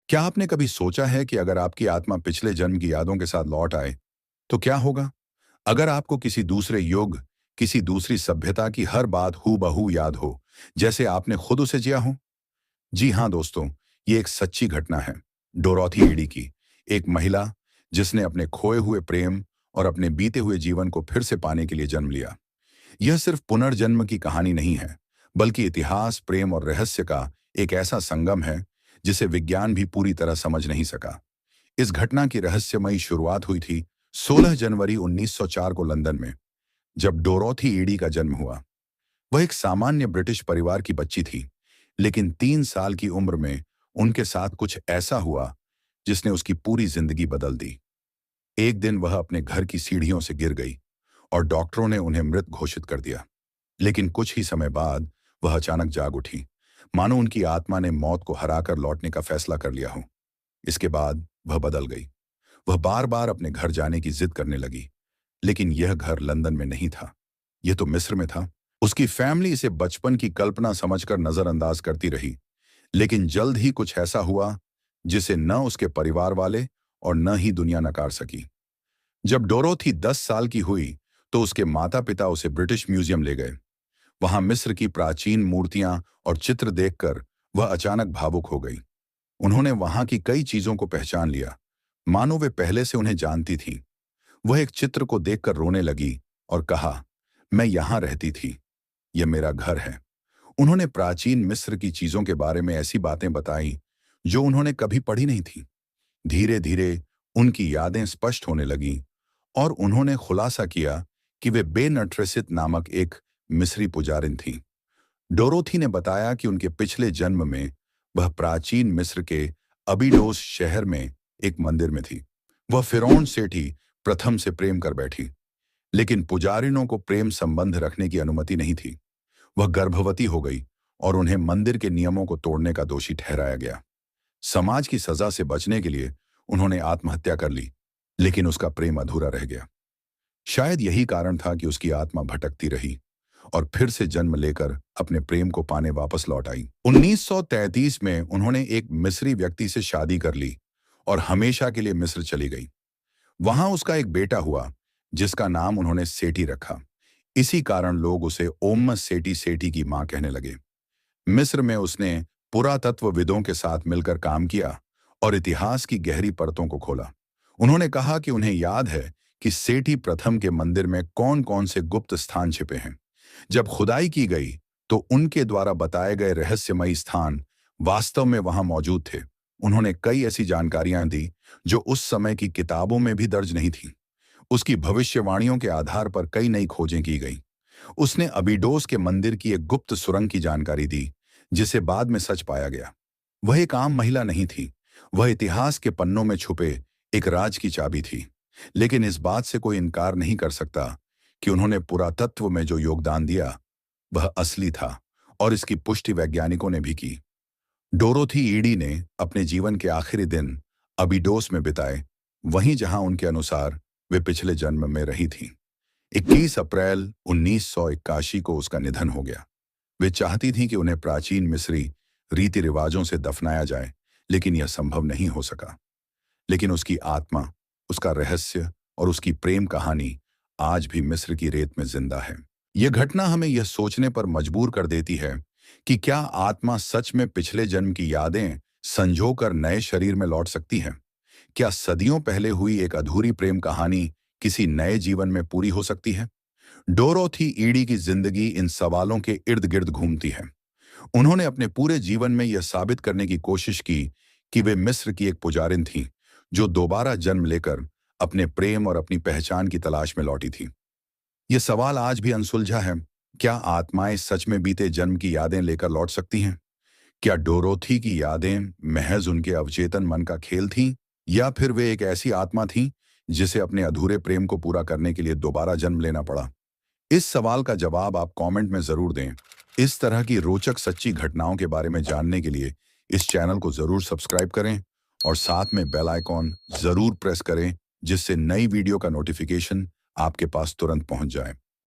क्या आपने कभी सोचा है कि अगर आपकी आत्मा पिछले जन्म की यादों के साथ लौट आए तो क्या होगा? अगर आपको किसी दूसरे युग, किसी दूसरी सभ्यता की हर बात हूबहू याद हो, जैसे आपने खुद उसे जिया हो? जी हाँ दोस्तों, ये एक सच्ची घटना है। डोरोथी ईडी की, एक महिला जिसने अपने खोए हुए प्रेम और अपने बीते हुए जीवन को फिर से पाने के लिए जन्म लिया। यह सिर्फ पुनर्जन्म की कहानी नहीं है, बल्कि इतिहास, प्रेम और रहस्य का एक ऐसा संगम है जिसे विज्ञान भी पूरी तरह समझ नहीं सका। इस घटना की रहस्यमयी शुरुआत हुई थी 16 जनवरी 1904 को लंदन में, जब डोरोथी ईडी का जन्म हुआ। वह एक सामान्य ब्रिटिश परिवार की बच्ची थी, लेकिन 3 साल की उम्र में उनके साथ कुछ ऐसा हुआ जिसने उसकी पूरी जिंदगी बदल दी। एक दिन वह अपने घर की सीढ़ियों से गिर गई और डॉक्टरों ने उन्हें मृत घोषित कर दिया। लेकिन कुछ ही समय बाद वह अचानक जाग उठी, मानो उनकी आत्मा ने मौत को हराकर लौटने का फैसला कर लिया हो। इसके बाद वह बदल गई। वह बार बार अपने घर जाने की जिद करने लगी, लेकिन यह घर लंदन में नहीं था, यह तो मिस्र में था। उसकी फैमिली इसे बचपन की कल्पना समझकर नजरअंदाज करती रही, लेकिन जल्द ही कुछ ऐसा हुआ जिसे न उसके परिवार वाले और न ही दुनिया नकार सकी। जब डोरोथी 10 साल की हुई तो उसके माता पिता उसे ब्रिटिश म्यूजियम ले गए। वहां मिस्र की प्राचीन मूर्तियां और चित्र देखकर वह अचानक भावुक हो गई। उन्होंने वहां की कई चीजों को पहचान लिया, मानो वे पहले से उन्हें जानती थी। वह एक चित्र को देखकर रोने लगी और कहा, मैं यहां रहती थी, यह मेरा घर है। उन्होंने प्राचीन मिस्र की चीजों के बारे में ऐसी बातें बताई जो उन्होंने कभी पढ़ी नहीं थी। धीरे धीरे उनकी यादें स्पष्ट होने लगीं और उन्होंने खुलासा किया कि वे बेनट्रेसित नामक एक मिस्री पुजारिन थी। डोरोथी ने बताया कि उनके पिछले जन्म में वह प्राचीन मिस्र के अबीडोस शहर में एक मंदिर में थी। वह फिरौन सेठी प्रथम से प्रेम कर बैठी, लेकिन पुजारिनों को प्रेम संबंध रखने की अनुमति नहीं थी। वह गर्भवती हो गई और उन्हें मंदिर के नियमों को तोड़ने का दोषी ठहराया गया। समाज की सजा से बचने के लिए उन्होंने आत्महत्या कर ली, लेकिन उसका प्रेम अधूरा रह गया। शायद यही कारण था कि उसकी आत्मा भटकती रही और फिर से जन्म लेकर अपने प्रेम को पाने वापस लौट आई। 1933 में उन्होंने एक मिस्री व्यक्ति से शादी कर ली और हमेशा के लिए मिस्र चली गई। वहां उसका एक बेटा हुआ जिसका नाम उन्होंने सेठी रखा। इसी कारण लोग उसे ओम्मस सेठी सेठी की मां कहने लगे। मिस्र में उसने पुरातत्वविदों के साथ मिलकर काम किया और इतिहास की गहरी परतों को खोला। उन्होंने कहा कि उन्हें याद है कि सेठी प्रथम के मंदिर में कौन कौन से गुप्त स्थान छिपे हैं। जब खुदाई की गई तो उनके द्वारा बताए गए रहस्यमयी स्थान वास्तव में वहां मौजूद थे। उन्होंने कई ऐसी जानकारियां दी जो उस समय की किताबों में भी दर्ज नहीं थी। उसकी भविष्यवाणियों के आधार पर कई नई खोजें की गई। उसने अबीडोस के मंदिर की एक गुप्त सुरंग की जानकारी दी, जिसे बाद में सच पाया गया। वह एक आम महिला नहीं थी, वह इतिहास के पन्नों में छुपे एक राज की चाबी थी। लेकिन इस बात से कोई इनकार नहीं कर सकता कि उन्होंने पुरातत्व में जो योगदान दिया वह असली था, और इसकी पुष्टि वैज्ञानिकों ने भी की। डोरोथी ईडी ने अपने जीवन के आखिरी दिन अबीडोस में बिताए, वहीं जहां उनके अनुसार वे पिछले जन्म में रही थीं। 21 अप्रैल 1981 को उसका निधन हो गया। वे चाहती थीं कि उन्हें प्राचीन मिस्री रीति रिवाजों से दफनाया जाए, लेकिन यह संभव नहीं हो सका। लेकिन उसकी आत्मा, उसका रहस्य और उसकी प्रेम कहानी आज भी मिस्र की रेत में जिंदा है। यह घटना हमें यह सोचने पर मजबूर कर देती है कि क्या आत्मा सच में पिछले जन्म की यादें संजोकर नए शरीर में लौट सकती है? क्या सदियों पहले हुई एक अधूरी प्रेम कहानी किसी नए जीवन में पूरी हो सकती है? डोरोथी ईडी की जिंदगी इन सवालों के इर्द गिर्द घूमती है। उन्होंने अपने पूरे जीवन में यह साबित करने की कोशिश की कि वे मिस्र की एक पुजारिन थीं, जो दोबारा जन्म लेकर अपने प्रेम और अपनी पहचान की तलाश में लौटी थी। यह सवाल आज भी अनसुलझा है। क्या आत्माएं सच में बीते जन्म की यादें लेकर लौट सकती हैं? क्या डोरोथी की यादें महज उनके अवचेतन मन का खेल थीं, या फिर वे एक ऐसी आत्मा थीं जिसे अपने अधूरे प्रेम को पूरा करने के लिए दोबारा जन्म लेना पड़ा? इस सवाल का जवाब आप कमेंट में जरूर दें। इस तरह की रोचक सच्ची घटनाओं के बारे में जानने के लिए इस चैनल को जरूर सब्सक्राइब करें और साथ में बेल आइकॉन जरूर प्रेस करें, जिससे नई वीडियो का नोटिफिकेशन आपके पास तुरंत पहुंच जाए।